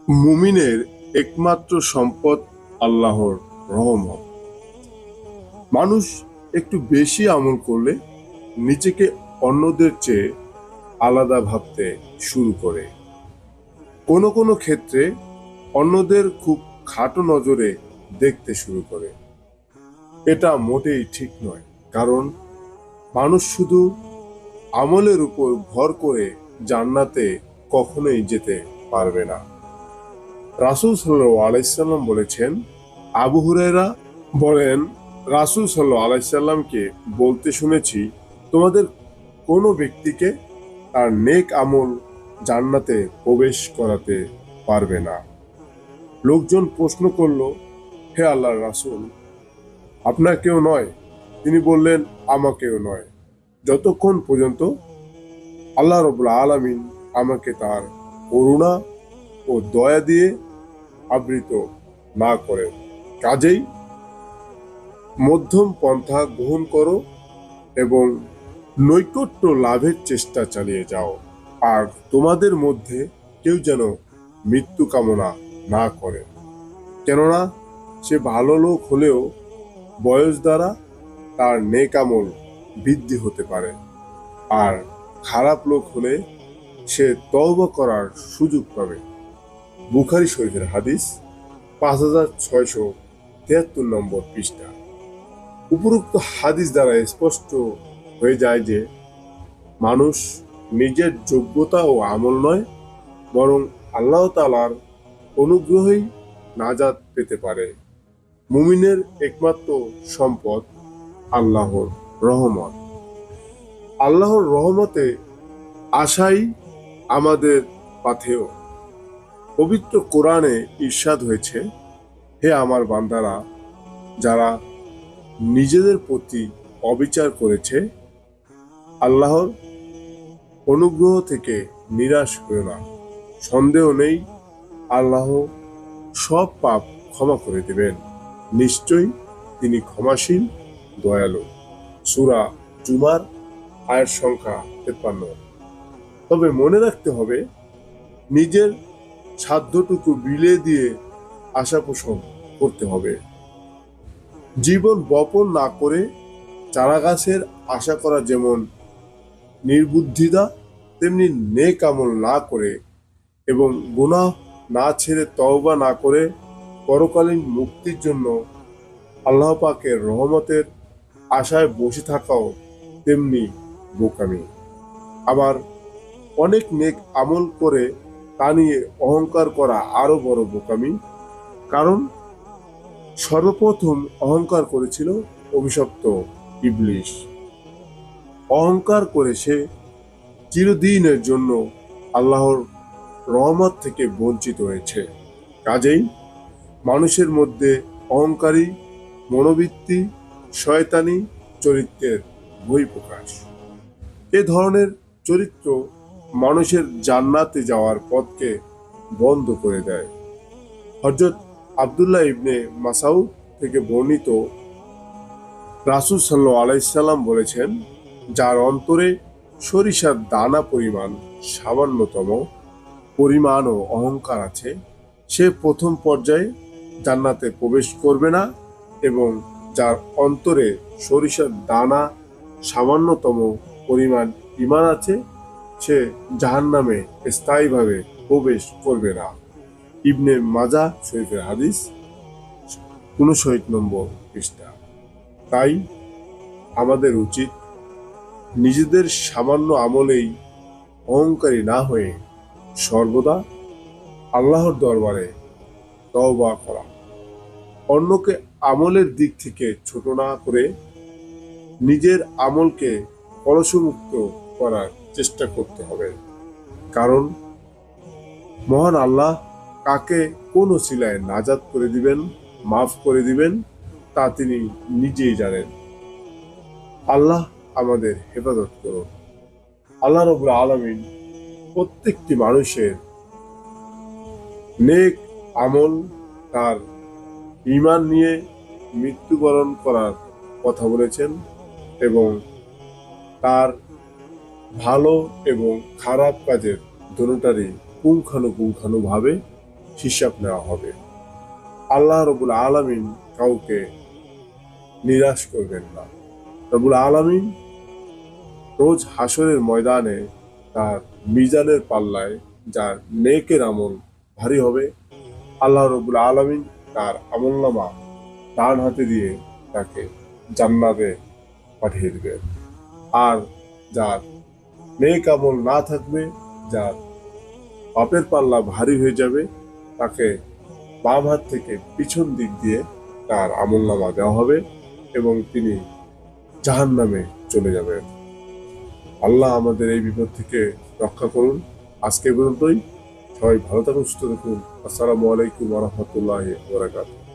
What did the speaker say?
মুমিনের একমাত্র সম্পদ আল্লাহর রহমত। মানুষ একটু বেশি আমল করলে নিজেকে অন্যদের চেয়ে আলাদা ভাবতে শুরু করে। কোনো কোনো ক্ষেত্রে অন্যদের খুব খাটো নজরে দেখতে শুরু করে। এটা মোটেই ঠিক নয়, কারণ মানুষ শুধু আমলের উপর ভর করে জান্নাতে কখনোই যেতে পারবে না। রাসূল সাল্লাল্লাহু আলাইহি সাল্লাম বলেছেন, আবু হুরায়রা বলেন, রাসূল সাল্লাল্লাহু আলাইহি সাল্লামকে বলতে শুনেছি, তোমাদের কোনো ব্যক্তিকে তার নেক আমল জান্নাতে প্রবেশ করাতে পারবে না। লোকজন প্রশ্ন করল, হে আল্লাহর রাসূল, আপনাকেও নয়? তিনি বললেন, আমাকেও নয়, যতক্ষণ পর্যন্ত আল্লাহ রাব্বুল আলামিন আমাকে তার করুণা ও দয়া দিয়ে আবৃত না করেন। কাজেই মধ্যম পন্থা গ্রহণ করো এবং নৈকট্য লাভের চেষ্টা চালিয়ে যাও। আর তোমাদের মধ্যে কেউ যেন মৃত্যু কামনা না করে, কেননা সে ভালো লোক হলেও বয়স দ্বারা তার নেক আমল বৃদ্ধি হতে পারে, আর খারাপ লোক হলে সে তওবা করার সুযোগ পাবে। বুখারী শরীফের হাদিস, 5673 নম্বর পৃষ্ঠা। উপরোক্ত হাদিস দ্বারা স্পষ্ট হয়ে যায় যে মানুষ নিজের যোগ্যতা ও আমল নয়, বরং আল্লাহ তাআলার অনুগ্রহেই নাজাত পেতে পারে। মুমিনের একমাত্র সম্পদ আল্লাহর রহমত। আল্লাহর রহমতে আশাই আমাদের পাথেয়। পবিত্র কোরআনে ইরশাদ হয়েছে, হে আমার বান্দারা, যারা নিজেদের প্রতি অবিচার করেছে, আল্লাহর অনুগ্রহ থেকে নিরাশ হয়ো না। সন্দেহ নেই, আল্লাহ সব পাপ ক্ষমা করে দেবেন। নিশ্চয়ই তিনি ক্ষমাশীল, দয়ালু। সূরা জুমার আয়াত সংখ্যা 53। তবে মনে রাখতে হবে, নিজের সাধ্যটুকু বিলিয়ে দিয়ে আশা পোষণ করতে হবে। জীবন বপন না করে চারাগাছের আশা করা যেমন নির্বুদ্ধিতা, তেমনি নেক আমল না করে এবং গুনাহ না ছেড়ে তওবা না করে পরকালীন মুক্তির জন্য আল্লাহ পাকের রহমতের আশায় বসে থাকাও তেমনি বোকামি। আবার অনেক নেক আমল করে তা নিয়ে অহংকার করা আরো বড় বোকামি, কারণ সর্বপ্রথম অহংকার করেছিল অভিশপ্ত ইবলিস। অহংকার করে সে চিরদিনের জন্য আল্লাহর রহমত থেকে বঞ্চিত হয়েছে। কাজেই মানুষের মধ্যে অহংকারী মনোবৃত্তি শয়তানি চরিত্রের বহিঃপ্রকাশ। এ ধরনের চরিত্র মানুষের জান্নাতে যাওয়ার পথকে বন্ধ করে দেয়। হযরত আব্দুল্লাহ ইবনে মাসউদ থেকে বর্ণিত, রাসূল সাল্লাল্লাহু আলাইহি সাল্লাম বলেছেন, যার অন্তরে সরিষার দানা পরিমাণ সামান্যতম পরিমাণও অহংকার আছে, সে প্রথম পর্যায়ে জান্নাতে প্রবেশ করবে না, এবং যার অন্তরে সরিষার দানা সামান্যতম পরিমাণ ঈমান আছে, সে জাহান্নামে স্থায়ীভাবে প্রবেশ করবে না। ইবনে মাজাহ শরীফের হাদিস, 59 নম্বর পৃষ্ঠা। তাই আমাদের উচিত নিজেদের সামান্য আমলেই অহংকারী না হয়ে সর্বদা আল্লাহর দরবারে তওবা করা, অন্যকে আমলের দিক থেকে ছোট না করে নিজের আমলকে কলঙ্কমুক্ত করার চেষ্টা করতে হবে। কারণ মহান আল্লাহ কাকে কোন ওসিলায় নাজাত করে দিবেন, মাফ করে দিবেন, তা তিনি নিজেই জানেন। আল্লাহ আমাদের হেফাজত করুন। আল্লাহ রাব্বুল আলামিন প্রত্যেকটি মানুষের নেক আমল তার ঈমান নিয়ে মৃত্যুবরণ করার কথা বলেছেন, এবং তার ভালো এবং খারাপ কাজের দুটোটারই পুঙ্খানুপুঙ্খানুভাবে হিসাব নেওয়া হবে। আল্লাহ রবুল আলামিন কাউকে নিরাশ করবেন না। রবুল আলামিন রোজ হাসরের ময়দানে তার মিজানের পাল্লায় যার নেকের আমল ভারী হবে, আল্লাহ রবুল আলামিন তার আমলনামা ডান হাতে দিয়ে তাকে জান্নাতে পাঠিয়ে দিবেন। আর যার নেক আমল না থাকবে, যার পাপের পাল্লা ভারী হয়ে যাবে, তাকে বাম হাত থেকে পিছন দিক দিয়ে তার আমলনামা দেওয়া হবে এবং তিনি জাহান্নামে চলে যাবেন। আল্লাহ আমাদের এই বিপদ থেকে রক্ষা করুন। আজকে পর্যন্তই। সবাই ভালো থাকুন, সুস্থ থাকুন। আসসালামু আলাইকুম ওয়া রাহমাতুল্লাহি ওয়া বারাকাতুহু।